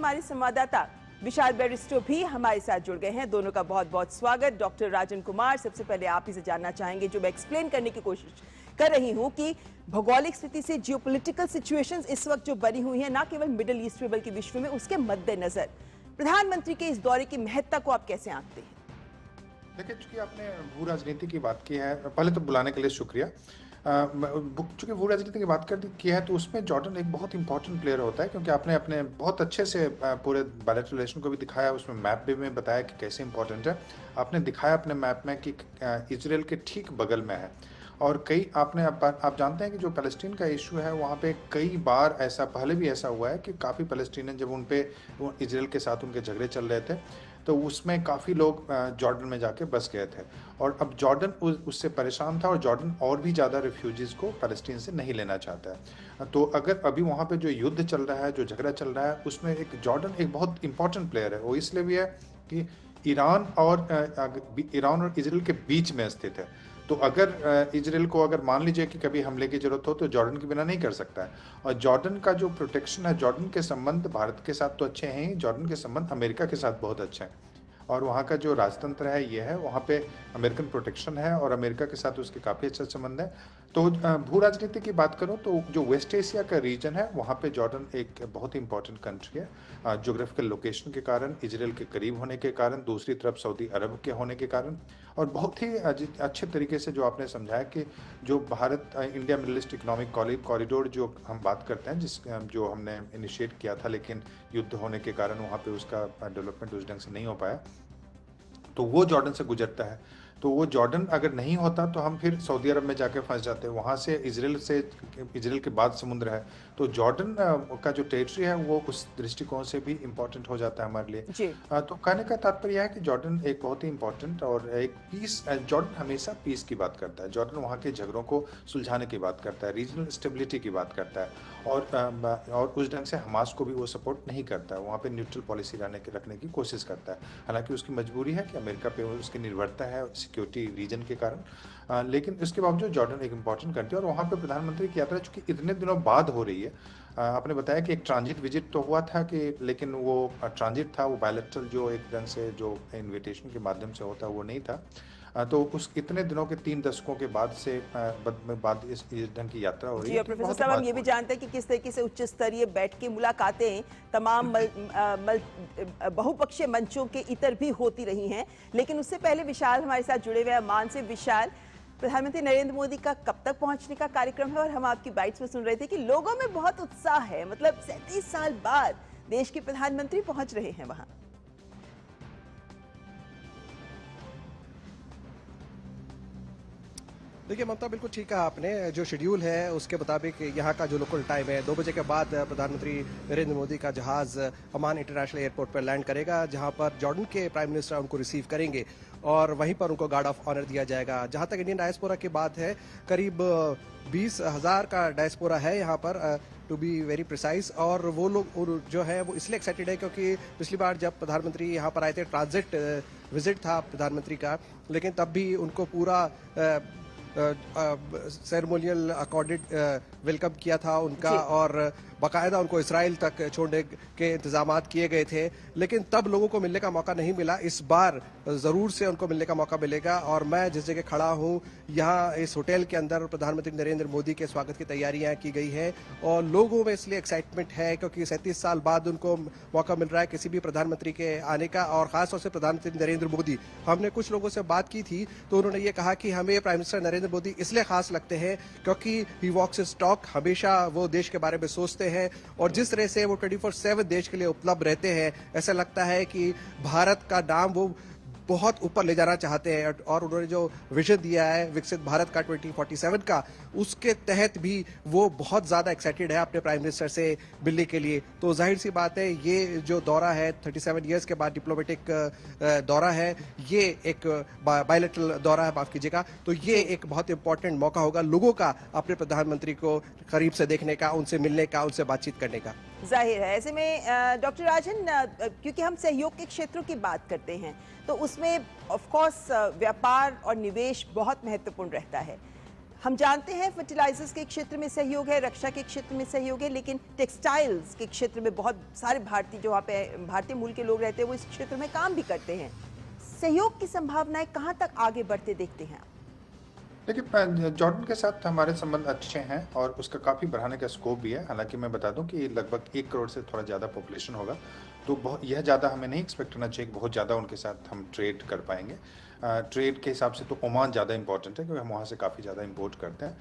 हमारे संवाददाता विशाल बैरिस्टो भी हमारे साथ जुड़ गए हैं। दोनों का बहुत बहुत स्वागत। डॉक्टर राजन कुमार, सबसे पहले आप ही से जानना चाहेंगे, जो मैं एक्सप्लेन करने की कोशिश कर रही हूं कि भौगोलिक स्थिति से जियोपॉलिटिकल सिचुएशंस इस वक्त जो बनी हुई है, ना केवल मिडिल ईस्ट में बल्कि विश्व में, उसके मद्देनजर प्रधानमंत्री के इस दौरे की महत्ता को आप कैसे आंकते हैं? देखिए, चूंकि आपने भू राजनीति की बात की है, पहले तो बुलाने के लिए शुक्रिया। चूंकि भू राजनीति की बात की है, तो उसमें जॉर्डन एक बहुत इंपॉर्टेंट प्लेयर होता है, क्योंकि आपने अपने बहुत अच्छे से पूरे बायलैटरल रिलेशन को भी दिखाया, उसमें मैप भी में बताया कि कैसे इंपॉर्टेंट है। आपने दिखाया अपने मैप में कि इजराइल के ठीक बगल में है, और कई आप जानते हैं कि जो पैलेस्टीन का इशू है, वहाँ पे कई बार ऐसा पहले भी ऐसा हुआ है कि काफ़ी पैलेस्टीनियन जब उन पे इजराइल के साथ उनके झगड़े चल रहे थे, तो उसमें काफ़ी लोग जॉर्डन में जाके बस गए थे, और अब जॉर्डन उससे परेशान था, और जॉर्डन और भी ज़्यादा रिफ्यूजीज़ को पैलेस्टीन से नहीं लेना चाहता है। तो अगर अभी वहाँ पे जो युद्ध चल रहा है, जो झगड़ा चल रहा है, उसमें एक जॉर्डन एक बहुत इंपॉर्टेंट प्लेयर है। वो इसलिए भी है कि ईरान और इजराइल के बीच में स्थित है। तो अगर इजराइल को अगर मान लीजिए कि कभी हमले की जरूरत हो, तो जॉर्डन के बिना नहीं कर सकता है। और जॉर्डन का जो प्रोटेक्शन है, जॉर्डन के संबंध भारत के साथ तो अच्छे हैं ही, जॉर्डन के संबंध अमेरिका के साथ बहुत अच्छे हैं, और वहाँ का जो राजतंत्र है ये है, वहाँ पे अमेरिकन प्रोटेक्शन है, और अमेरिका के साथ उसके काफ़ी अच्छा संबंध है। तो भू राजनीति की बात करूँ, तो जो वेस्ट एशिया का रीजन है, वहाँ पे जॉर्डन एक बहुत ही इंपॉर्टेंट कंट्री है, जोग्राफिकल लोकेशन के कारण, इजराइल के करीब होने के कारण, दूसरी तरफ सऊदी अरब के होने के कारण, और बहुत ही अच्छे तरीके से जो आपने समझाया कि जो Bharat India middle east economic corridor जो हम बात करते हैं, जो हमने इनिशिएट किया था, लेकिन युद्ध होने के कारण वहाँ पे उसका डेवलपमेंट उस ढंग से नहीं हो पाया, तो वो जॉर्डन से गुजरता है। तो वो जॉर्डन अगर नहीं होता, तो हम फिर सऊदी अरब में जाके फंस जाते हैं। वहाँ से इजराइल के बाद समुद्र है, तो जॉर्डन का जो टेरिटरी है, वो उस दृष्टिकोण से भी इम्पोर्टेंट हो जाता है हमारे लिए। तो कहने का तात्पर्य है कि जॉर्डन एक बहुत ही इम्पोर्टेंट और एक जॉर्डन हमेशा पीस की बात करता है। जॉर्डन वहाँ के झगड़ों को सुलझाने की बात करता है, रीजनल स्टेबिलिटी की बात करता है, और उस ढंग से हमास को भी वो सपोर्ट नहीं करता है। वहाँ पे न्यूट्रल पॉलिसी रखने की कोशिश करता है। हालांकि उसकी मजबूरी है कि अमेरिका पे उसकी निर्भरता है सिक्योरिटी रीजन के कारण, लेकिन इसके बावजूद जॉर्डन एक इंपॉर्टेंट कंट्री, और वहाँ पे प्रधानमंत्री की यात्रा चूंकि इतने दिनों बाद हो रही है, आपने बताया कि एक ट्रांजिट विजिट तो हुआ था, कि लेकिन वो ट्रांजिट था, वो बायलैटरल जो एक ढंग से जो इन्विटेशन के माध्यम से होता वो नहीं था। तो उस इतने दिनों के 3 दशकों के बाद इस ढंग की यात्रा हो रही है। जी, प्रोफेसर साहब, हम ये भी जानते हैं कि किस तरीके से उच्च स्तरीय बैठ के मुलाकातें तमाम बहुपक्षीय मंचों के इतर भी होती रही हैं, लेकिन उससे पहले विशाल हमारे साथ जुड़े हुए अमान से। विशाल, प्रधानमंत्री नरेंद्र मोदी का कब तक पहुंचने का कार्यक्रम है? और हम आपकी बाइट्स में सुन रहे थे कि लोगों में बहुत उत्साह है, मतलब 37 साल बाद देश के प्रधानमंत्री पहुंच रहे हैं वहां। देखिए ममता, बिल्कुल ठीक कहा आपने। जो शेड्यूल है उसके मुताबिक यहाँ का जो लोकल टाइम है, 2 बजे के बाद प्रधानमंत्री नरेंद्र मोदी का जहाज अमान इंटरनेशनल एयरपोर्ट पर लैंड करेगा, जहाँ पर जॉर्डन के प्राइम मिनिस्टर उनको रिसीव करेंगे, और वहीं पर उनको गार्ड ऑफ ऑनर दिया जाएगा। जहाँ तक इंडियन डायस्पोरा की बात है, करीब 20,000 का डायस्पोरा है यहाँ पर, टू बी वेरी प्रिसाइज। और वो लोग जो है वो इसलिए एक्साइटेड है क्योंकि पिछली बार जब प्रधानमंत्री यहाँ पर आए थे, ट्रांजिट विजिट था प्रधानमंत्री का, लेकिन तब भी उनको पूरा सेरेमोनियल अकॉर्डेड वेलकम किया था उनका, और बाकायदा उनको इसराइल तक छोड़ने के इंतजाम किए गए थे, लेकिन तब लोगों को मिलने का मौका नहीं मिला। इस बार जरूर से उनको मिलने का मौका मिलेगा, और मैं जिस जगह खड़ा हूँ, यहाँ इस होटल के अंदर प्रधानमंत्री नरेंद्र मोदी के स्वागत की तैयारियां की गई है, और लोगों में इसलिए एक्साइटमेंट है क्योंकि 37 साल बाद उनको मौका मिल रहा है किसी भी प्रधानमंत्री के आने का, और खासतौर से प्रधानमंत्री नरेंद्र मोदी। हमने कुछ लोगों से बात की थी, तो उन्होंने ये कहा कि हमें प्राइम मिनिस्टर नरेंद्र मोदी इसलिए खास लगते हैं क्योंकि ही वॉक्स हिज टॉक, हमेशा वो देश के बारे में सोचते हैं, और जिस तरह से वो 24/7 देश के लिए उपलब्ध रहते हैं, ऐसा लगता है कि भारत का नाम वो बहुत ऊपर ले जाना चाहते हैं। और उन्होंने जो विजन दिया है विकसित भारत का 2047 का, उसके तहत भी वो बहुत ज्यादा एक्साइटेड है अपने प्राइम मिनिस्टर से मिलने के लिए। तो जाहिर सी बात है, ये जो दौरा है 37 ईयर्स के बाद डिप्लोमेटिक दौरा है, ये एक बायलैटरल दौरा है, माफ कीजिएगा, तो ये एक बहुत इंपॉर्टेंट मौका होगा लोगों का अपने प्रधानमंत्री को करीब से देखने का, उनसे मिलने का, उनसे बातचीत करने का। जाहिर है। ऐसे में डॉक्टर राजन, क्योंकि हम सहयोग के क्षेत्रों की बात करते हैं, तो उसमें ऑफ कोर्स व्यापार और निवेश बहुत महत्वपूर्ण रहता है। हम जानते हैं फर्टिलाइजर्स के क्षेत्र में सहयोग है, रक्षा के क्षेत्र में सहयोग है, लेकिन टेक्सटाइल्स के क्षेत्र में बहुत सारे भारतीय जो वहाँ पे भारतीय मूल के लोग रहते हैं वो इस क्षेत्र में काम भी करते हैं। सहयोग की संभावनाएं कहाँ तक आगे बढ़ते देखते हैं? देखिए, जॉर्डन के साथ हमारे संबंध अच्छे हैं और उसका काफ़ी बढ़ाने का स्कोप भी है। हालांकि मैं बता दूं कि लगभग 1 करोड़ से थोड़ा ज़्यादा पॉपुलेशन होगा, तो बहुत यह ज़्यादा हमें नहीं एक्सपेक्ट करना चाहिए कि बहुत ज़्यादा उनके साथ हम ट्रेड कर पाएंगे। ट्रेड के हिसाब से तो ओमान ज़्यादा इंपॉर्टेंट है क्योंकि हम वहाँ से काफ़ी ज़्यादा इंपोर्ट करते हैं।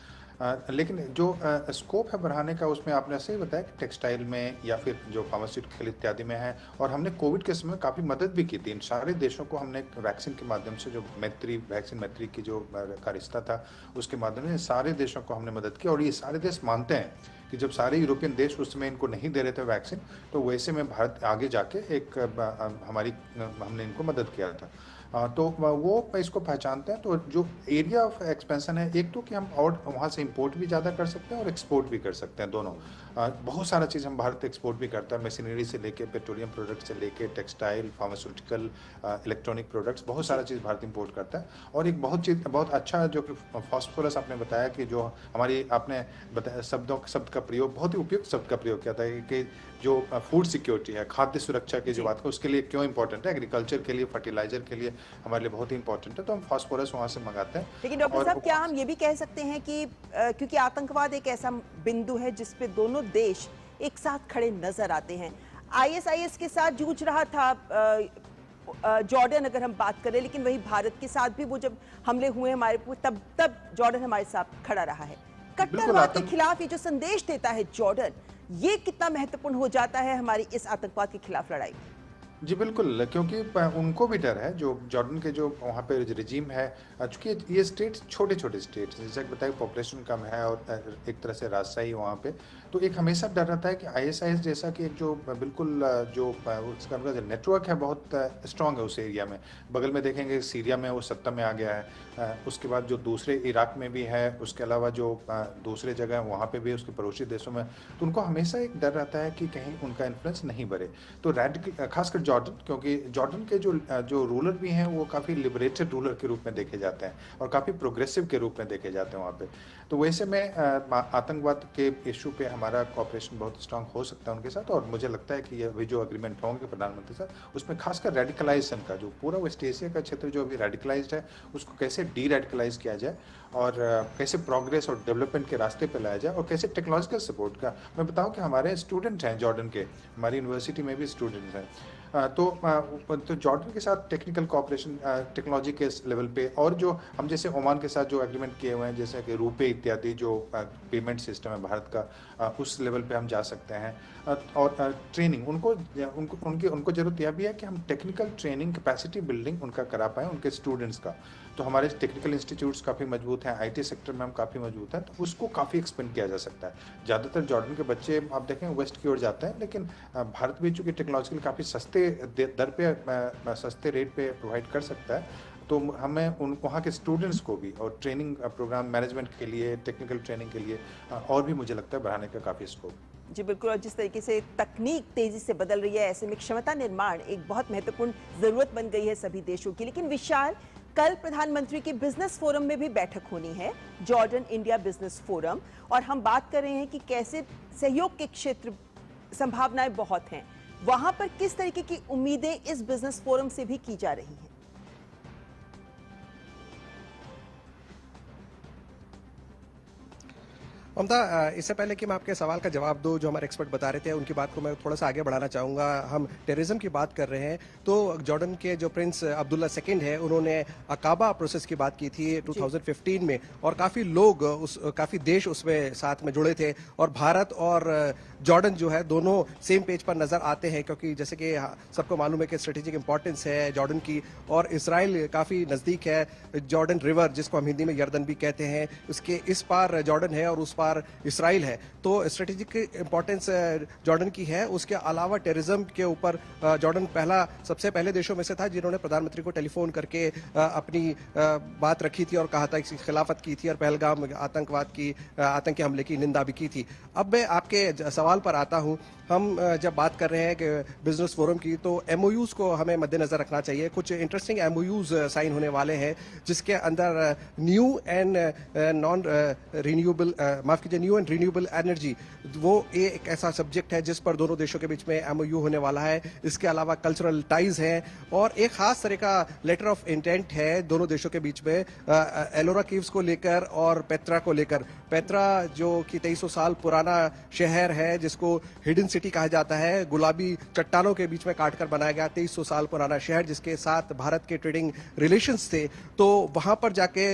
लेकिन जो स्कोप है बढ़ाने का, उसमें आपने सही बताया कि टेक्सटाइल में या फिर जो फार्मास्यूटिकल इत्यादि में है। और हमने कोविड के समय काफ़ी मदद भी की थी। इन सारे देशों को हमने वैक्सीन के माध्यम से, जो वैक्सीन मैत्री की जो का रिश्ता था उसके माध्यम से सारे देशों को हमने मदद की। और ये सारे देश मानते हैं कि जब सारे यूरोपियन देश उस समय इनको नहीं दे रहे थे वैक्सीन, तो वैसे में भारत आगे जाके हमने इनको मदद किया था। तो वो इसको पहचानते हैं। तो जो एरिया ऑफ एक्सपेंशन है, एक तो कि हम और वहाँ से इंपोर्ट भी ज़्यादा कर सकते हैं और एक्सपोर्ट भी कर सकते हैं, दोनों। बहुत सारा चीज़ हम भारत एक्सपोर्ट भी करता है, मशीनरी से लेके पेट्रोलियम प्रोडक्ट से लेके टेक्सटाइल, फार्मास्यूटिकल, इलेक्ट्रॉनिक प्रोडक्ट्स, बहुत सारा चीज़ भारत इंपोर्ट करता है। और एक बहुत अच्छा जो कि फॉस्फोरस आपने बताया कि जो हमारी आपने बताया शब्द का प्रयोग, बहुत ही उपयुक्त शब्द का प्रयोग किया था कि जो फूड सिक्योरिटी है, खाद्य सुरक्षा की जो बात है, उसके लिए क्यों इंपॉर्टेंट है, एग्रीकल्चर के लिए, फर्टिलाइजर के लिए हमारे लिए बहुत ही इंपॉर्टेंट है। तो हम फास्फोरस वहाँ से मंगाते हैं। लेकिन डॉक्टर साहब, क्या हम ये भी कह सकते हैं कि क्योंकि आतंकवाद एक ऐसा बिंदु है जिस पे दोनों देश एक साथ खड़े नजर आते हैं। आईएसआईएस के साथ जूझ रहा था जॉर्डन, अगर हम बात करें, लेकिन वही भारत के साथ भी वो जब हमले हुए हमारे तब जॉर्डन हमारे साथ खड़ा रहा है। कट्टरवाद के खिलाफ ये जो संदेश देता है जॉर्डन, ये कितना महत्वपूर्ण हो जाता है हमारी इस आतंकवाद के खिलाफ लड़ाई में? जी बिल्कुल, क्योंकि उनको भी डर है, जो जॉर्डन के जो वहाँ पे रिजीम है, चूँकि ये स्टेट्स छोटे-छोटे स्टेट्स, जैसे कि बताया पॉपुलेशन कम है और एक तरह से राजशाही वहाँ पे, तो एक हमेशा डर रहता है कि आईएसआईएस जैसा कि एक जो बिल्कुल जो उसका नेटवर्क है बहुत स्ट्रांग है उस एरिया में। बगल में देखेंगे सीरिया में वो सत्ता में आ गया है, उसके बाद जो दूसरे इराक में भी है, उसके अलावा जो दूसरे जगह वहाँ पे भी उसके पड़ोसी देशों में, तो उनको हमेशा एक डर रहता है कि कहीं उनका इन्फ्लुएंस नहीं बढ़े। तो रेडिकल, खासकर जॉर्डन, क्योंकि जॉर्डन के जो रूलर भी हैं वो काफ़ी लिबरेटेड रूलर के रूप में देखे जाते हैं और काफ़ी प्रोग्रेसिव के रूप में देखे जाते हैं वहाँ पे। तो वैसे में आतंकवाद के इशू पे हमारा कॉपरेशन बहुत स्ट्रांग हो सकता है उनके साथ। और मुझे लगता है कि ये अभी जो एग्रीमेंट होंगे प्रधानमंत्री साथ, उसमें खासकर रेडिकलाइजेशन का, जो पूरा वेस्ट एशिया का क्षेत्र जो अभी रेडिकलाइज्ड है, उसको कैसे डी रेडिकलाइज किया जाए और कैसे प्रोग्रेस और डेवलपमेंट के रास्ते पे लाया जाए और कैसे टेक्नोलॉजिकल सपोर्ट का। मैं बताऊं कि हमारे स्टूडेंट हैं जॉर्डन के, हमारी यूनिवर्सिटी में भी स्टूडेंट्स हैं। तो जॉर्डन के साथ टेक्निकल कोऑपरेशन टेक्नोलॉजी के लेवल पे, और जो हम जैसे ओमान के साथ जो एग्रीमेंट किए हुए हैं, जैसे कि रुपे इत्यादि जो पेमेंट सिस्टम है भारत का, उस लेवल पे हम जा सकते हैं। और ट्रेनिंग उनको ज़रूरत यह भी है कि हम टेक्निकल ट्रेनिंग कैपेसिटी बिल्डिंग उनका करा पाएँ, उनके स्टूडेंट्स का। तो हमारे टेक्निकल इंस्टीट्यूट्स काफ़ी मजबूत हैं, आईटी सेक्टर में हम काफ़ी मजबूत हैं, तो उसको काफ़ी एक्सपेंड किया जा सकता है। ज़्यादातर जॉर्डन के बच्चे आप देखें वेस्ट की ओर जाते हैं, लेकिन भारत भी चूँकि टेक्नोलॉजिकल काफ़ी सस्ते दर पे, सस्ते रेट पे प्रोवाइड कर सकता है, तो हमें वहाँ के स्टूडेंट्स को भी और ट्रेनिंग प्रोग्राम मैनेजमेंट के लिए, टेक्निकल ट्रेनिंग के लिए और भी मुझे लगता है बढ़ाने का काफ़ी स्कोप। जी बिल्कुल, और जिस तरीके से तकनीक तेजी से बदल रही है, ऐसे में क्षमता निर्माण एक बहुत महत्वपूर्ण जरूरत बन गई है सभी देशों की। लेकिन विशाल, कल प्रधानमंत्री की बिजनेस फोरम में भी बैठक होनी है, जॉर्डन इंडिया बिजनेस फोरम, और हम बात कर रहे हैं कि कैसे सहयोग के क्षेत्र संभावनाएं बहुत हैं। वहां पर किस तरीके की उम्मीदें इस बिजनेस फोरम से भी की जा रही हैं? ममता, इससे पहले कि मैं आपके सवाल का जवाब दूं, जो हमारे एक्सपर्ट बता रहे थे उनकी बात को मैं थोड़ा सा आगे बढ़ाना चाहूँगा। हम टेररिज्म की बात कर रहे हैं, तो जॉर्डन के जो प्रिंस अब्दुल्ला II है, उन्होंने अकाबा प्रोसेस की बात की थी 2015 में, और काफ़ी देश उसमें साथ में जुड़े थे। और भारत और जॉर्डन जो है दोनों सेम पेज पर नज़र आते हैं, क्योंकि जैसे कि सबको मालूम है कि स्ट्रेटेजिक इंपॉर्टेंस है जॉर्डन की, और इसराइल काफ़ी नज़दीक है। जॉर्डन रिवर, जिसको हम हिंदी में यर्दन भी कहते हैं, उसके इस पार जॉर्डन है और उस पार इसराइल है, तो स्ट्रेटेजिक इंपॉर्टेंस जॉर्डन की है। उसके अलावा टेररिज्म के ऊपर जॉर्डन सबसे पहले देशों में से था जिन्होंने प्रधानमंत्री को टेलीफोन करके अपनी बात रखी थी और कहा था कि खिलाफत की थी और पहलगाम आतंकी हमले की निंदा भी की थी। अब मैं आपके सवाल पर आता हूं, हम जब बात कर रहे हैं कि बिजनेस फोरम की, तो एमओयूज को हमें मद्देनजर रखना चाहिए। कुछ इंटरेस्टिंग एमओयूज साइन होने वाले हैं जिसके अंदर न्यू एंड नॉन रिन्यूएबल माफ कीजिए न्यू एंड रिन्यूएबल एनर्जी, वो एक ऐसा सब्जेक्ट है जिस पर दोनों देशों के बीच में एमओयू होने वाला है। इसके अलावा कल्चरल टाइज हैं और एक खास तरह का लेटर ऑफ इंटेंट है दोनों देशों के बीच में एलोरा केव्स को लेकर और पेत्रा को लेकर। पेत्रा जो कि 2300 साल पुराना शहर है जिसको हिडन सिटी कहा जाता है, गुलाबी चट्टानों के बीच में काटकर बनाया गया 2300 साल पुराना शहर जिसके साथ भारत के ट्रेडिंग रिलेशंस थे। तो वहां पर जाके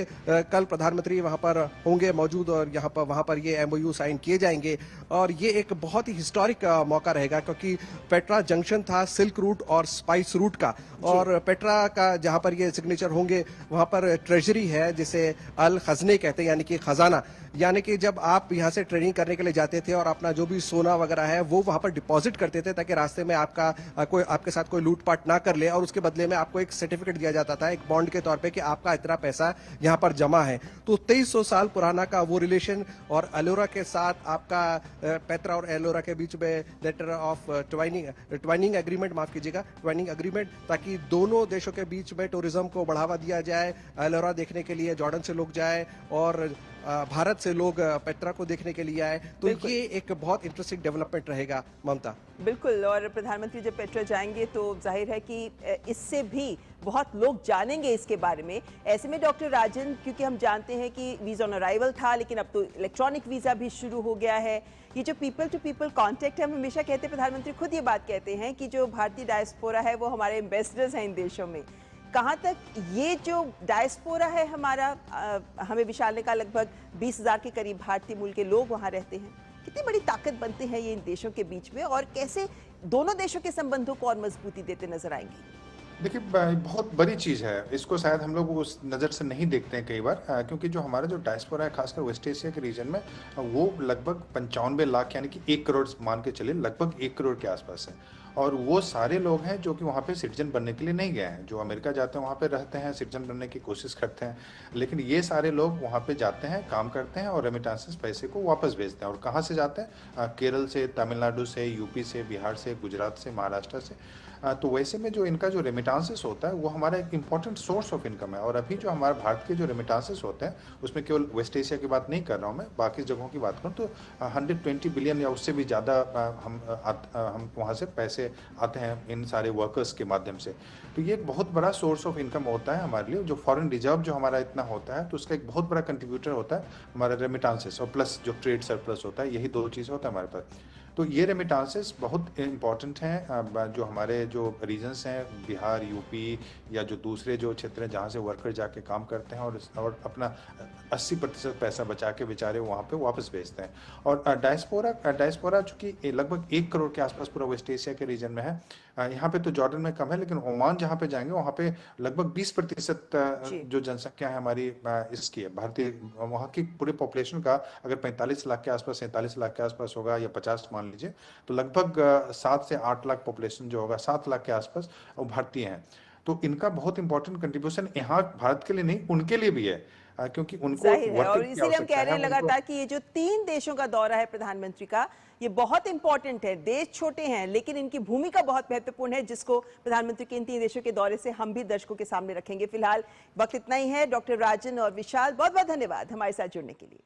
कल प्रधानमंत्री वहां पर होंगे मौजूद और वहां पर ये एमओयू साइन किए जाएंगे और ये एक बहुत ही हिस्टोरिक मौका रहेगा क्योंकि पेट्रा जंक्शन था सिल्क रूट और स्पाइस रूट का, और पेट्रा का जहां पर ये सिग्नेचर होंगे वहां पर ट्रेजरी है जिसे अल खजने कहते हैं, यानी कि खजाना। यानी कि जब आप यहां से ट्रेडिंग करने के लिए जाते थे और अपना जो भी सोना वगैरह है वो वहां पर डिपॉजिट करते थे ताकि रास्ते में आपके साथ कोई लूटपाट ना कर ले, और उसके बदले में आपको एक सर्टिफिकेट दिया जाता था एक बॉन्ड के तौर पे कि आपका इतना पैसा यहां पर जमा है। तो 2300 साल पुराना का वो रिलेशन, और एलोरा के साथ आपका पेत्रा और एलोरा के बीच में लेटर ऑफ ट्वाइनिंग एग्रीमेंट, माफ कीजिएगा ट्वाइनिंग एग्रीमेंट, ताकि दोनों देशों के बीच में टूरिज्म को बढ़ावा दिया जाए। एलोरा देखने के लिए जॉर्डन से लोग जाए और भारत से लोग पेट्रा को देखने के लिए आए, तो ये एक बहुत इंटरेस्टिंग डेवलपमेंट रहेगा ममता। बिल्कुल, और प्रधानमंत्री जब पेट्रा जाएंगे तो जाहिर है कि इससे भी बहुत लोग जानेंगे इसके बारे में। ऐसे में डॉक्टर राजन, क्योंकि हम जानते हैं कि वीजा ऑन अराइवल था लेकिन अब तो इलेक्ट्रॉनिक वीजा भी शुरू हो गया है, ये जो पीपल टू पीपल कांटेक्ट है, हम हमेशा कहते हैं, प्रधानमंत्री खुद ये बात कहते हैं कि जो भारतीय डायस्पोरा है वो हमारे एम्बेसडर्स हैं इन देशों में। कहाँ तक ये जो डायस्पोरा है हमारा, हमें विशाल ने कहा लगभग 20,000 के करीब भारतीय मूल के लोग वहाँ रहते हैं, कितनी बड़ी ताकत बनते हैं ये इन देशों के बीच में, और कैसे दोनों देशों के संबंधों को और मजबूती देते नजर आएंगी? देखिए, बहुत बड़ी चीज़ है, इसको शायद हम लोग उस नज़र से नहीं देखते हैं कई बार, क्योंकि जो हमारा जो डायस्पोरा है खासकर वेस्ट एशिया के रीजन में, वो लगभग 95 लाख यानी कि 1 करोड़ मान के चलिए, लगभग 1 करोड़ के आसपास है। और वो सारे लोग हैं जो कि वहाँ पे सिटीजन बनने के लिए नहीं गए हैं, जो अमेरिका जाते हैं वहाँ पे रहते हैं, सिटीजन बनने की कोशिश करते हैं, लेकिन ये सारे लोग वहाँ पे जाते हैं, काम करते हैं और रेमिटेंसेस पैसे को वापस भेजते हैं। और कहाँ से जाते हैं? केरल से, तमिलनाडु से, यूपी से, बिहार से, गुजरात से, महाराष्ट्र से। तो वैसे में जो इनका जो रेमिटेंसेस होता है वो हमारा एक इंपॉर्टेंट सोर्स ऑफ इनकम है। और अभी जो हमारे भारत के जो रेमिटेंसेस होते हैं उसमें केवल वेस्ट एशिया की बात नहीं कर रहा हूँ मैं, बाकी जगहों की बात करूँ तो 120 बिलियन या उससे भी ज़्यादा हम वहाँ से पैसे आते हैं इन सारे वर्कर्स के माध्यम से। तो ये एक बहुत बड़ा सोर्स ऑफ इनकम होता है हमारे लिए। जो फॉरेन रिजर्व जो हमारा इतना होता है तो उसका एक बहुत बड़ा कंट्रीब्यूटर होता है हमारा रेमिटेंसेस, और प्लस जो ट्रेड सरप्लस होता है, यही दो चीज़ होता है हमारे पास। तो ये रेमिटेंसेस बहुत इंपॉर्टेंट हैं। जो हमारे जो रीजन्स हैं, बिहार, यूपी या जो दूसरे जो क्षेत्र हैं जहाँ से वर्कर जाके काम करते हैं और अपना 80% पैसा बचा के बेचारे वहाँ पे वापस भेजते हैं। और डायस्पोरा चूँकि लगभग 1 करोड़ के आसपास पूरा वेस्ट एशिया के रीजन में है। यहाँ पे तो जॉर्डन में कम है, लेकिन ओमान जहाँ पे जाएंगे वहाँ पे लगभग 20% जो जनसंख्या है हमारी इसकी है भारतीय, वहाँ की पूरे पॉपुलेशन का अगर 45 लाख के आसपास, 47 लाख के आसपास होगा या 50 मान लीजिए, तो लगभग 7 से 8 लाख पॉपुलेशन जो होगा, 7 लाख के आसपास वो भारतीय हैं। तो इनका बहुत इंपॉर्टेंट कंट्रीब्यूशन यहाँ भारत के लिए नहीं, उनके लिए भी है, क्योंकि उनको जाहिर है। और इसीलिए हम कह रहे हैं लगातार कि ये जो 3 देशों का दौरा है प्रधानमंत्री का, ये बहुत इंपॉर्टेंट है। देश छोटे हैं लेकिन इनकी भूमिका बहुत महत्वपूर्ण है, जिसको प्रधानमंत्री के इन 3 देशों के दौरे से हम भी दर्शकों के सामने रखेंगे। फिलहाल वक्त इतना ही है। डॉक्टर राजन और विशाल, बहुत बहुत धन्यवाद हमारे साथ जुड़ने के लिए।